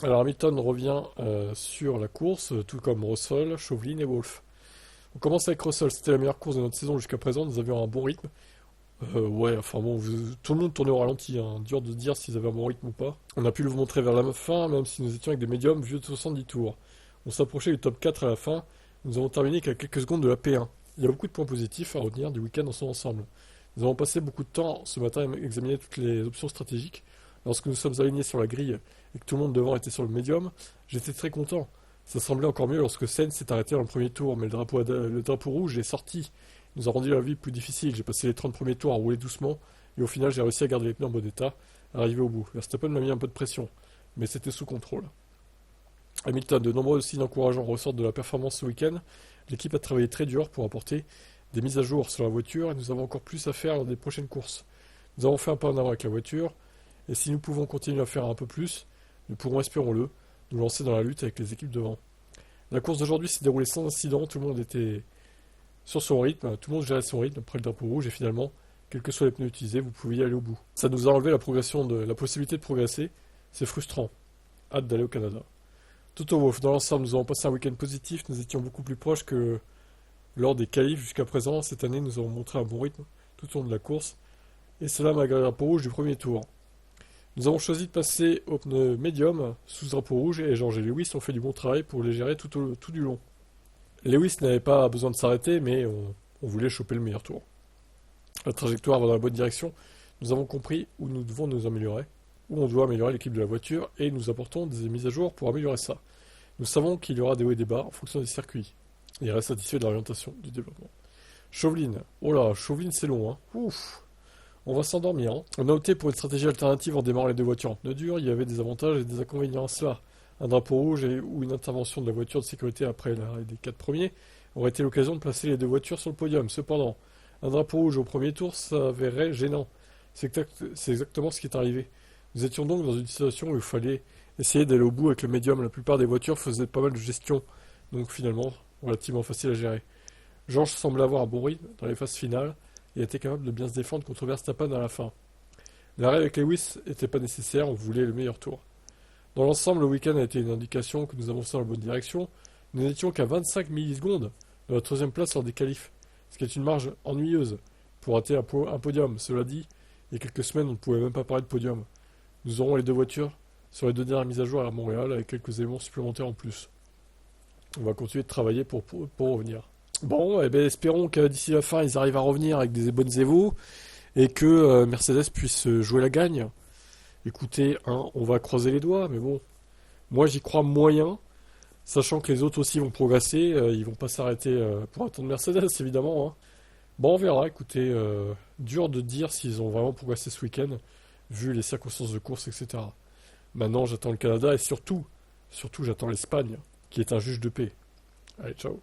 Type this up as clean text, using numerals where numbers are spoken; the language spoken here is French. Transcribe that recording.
Alors Hamilton revient sur la course, tout comme Russell, Chauvelin et Wolff. On commence avec Russell, c'était la meilleure course de notre saison jusqu'à présent, nous avions un bon rythme. Ouais, enfin bon, tout le monde tournait au ralenti, hein. Dur de dire s'ils avaient un bon rythme ou pas. On a pu le montrer vers la fin, même si nous étions avec des médiums vieux de 70 tours. On s'approchait du top 4 à la fin, nous avons terminé qu'à quelques secondes de la P1. Il y a beaucoup de points positifs à retenir du week-end dans son ensemble. Nous avons passé beaucoup de temps ce matin à examiner toutes les options stratégiques. Lorsque nous sommes alignés sur la grille et que tout le monde devant était sur le médium, j'étais très content. Ça semblait encore mieux lorsque Sainz s'est arrêté dans le premier tour, mais le drapeau rouge est sorti. Il nous a rendu la vie plus difficile. J'ai passé les 30 premiers tours à rouler doucement, et au final j'ai réussi à garder les pneus en bon état, à arriver au bout. Verstappen m'a mis un peu de pression, mais c'était sous contrôle. Hamilton, de nombreux signes encourageants ressortent de la performance ce week-end. L'équipe a travaillé très dur pour apporter des mises à jour sur la voiture, et nous avons encore plus à faire lors des prochaines courses. Nous avons fait un pas en avant avec la voiture, et si nous pouvons continuer à faire un peu plus, nous pourrons, espérons-le, nous lancer dans la lutte avec les équipes devant. La course d'aujourd'hui s'est déroulée sans incident, tout le monde était sur son rythme, tout le monde gérait son rythme après le drapeau rouge, et finalement, quels que soient les pneus utilisés, vous pouviez aller au bout. Ça nous a enlevé la possibilité de progresser, c'est frustrant. Hâte d'aller au Canada. Toto Wolff, dans l'ensemble, nous avons passé un week-end positif, nous étions beaucoup plus proches que lors des qualifs jusqu'à présent. Cette année, nous avons montré un bon rythme tout au long de la course, et cela malgré le drapeau rouge du premier tour. Nous avons choisi de passer au pneu médium sous drapeau rouge et George et Lewis ont fait du bon travail pour les gérer tout du long. Lewis n'avait pas besoin de s'arrêter, mais on voulait choper le meilleur tour. La trajectoire va dans la bonne direction. Nous avons compris où nous devons nous améliorer, où on doit améliorer l'équipe de la voiture, et nous apportons des mises à jour pour améliorer ça. Nous savons qu'il y aura des hauts et des bas en fonction des circuits. Il reste satisfait de l'orientation du développement. Chauvelin. Oh là, Chauvelin c'est long, hein. Ouf. On va s'endormir, hein. On a opté pour une stratégie alternative en démarrant les deux voitures en pneus durs. Il y avait des avantages et des inconvénients à cela. Un drapeau rouge ou une intervention de la voiture de sécurité après l'arrêt des 4 premiers aurait été l'occasion de placer les deux voitures sur le podium. Cependant, un drapeau rouge au premier tour s'avérait gênant. C'est exactement ce qui est arrivé. Nous étions donc dans une situation où il fallait essayer d'aller au bout avec le médium. La plupart des voitures faisaient pas mal de gestion, donc finalement relativement facile à gérer. George semblait avoir un bon rythme dans les phases finales et était capable de bien se défendre contre Verstappen à la fin. L'arrêt avec Lewis n'était pas nécessaire, on voulait le meilleur tour. Dans l'ensemble, le week-end a été une indication que nous avançons dans la bonne direction. Nous n'étions qu'à 25 millisecondes de la troisième place lors des qualifs, ce qui est une marge ennuyeuse pour rater un podium. Cela dit, il y a quelques semaines, on ne pouvait même pas parler de podium. Nous aurons les deux voitures sur les deux dernières mises à jour à Montréal avec quelques éléments supplémentaires en plus. On va continuer de travailler pour revenir. Bon, eh ben, espérons que d'ici la fin, ils arrivent à revenir avec des bonnes évos et que Mercedes puisse jouer la gagne. Écoutez, hein, on va croiser les doigts, mais bon, moi j'y crois moyen, sachant que les autres aussi vont progresser, ils vont pas s'arrêter pour attendre Mercedes, évidemment, hein. Bon, on verra, écoutez, dur de dire s'ils ont vraiment progressé ce week-end, vu les circonstances de course, etc. Maintenant, j'attends le Canada et surtout j'attends l'Espagne, qui est un juge de paix. Allez, ciao.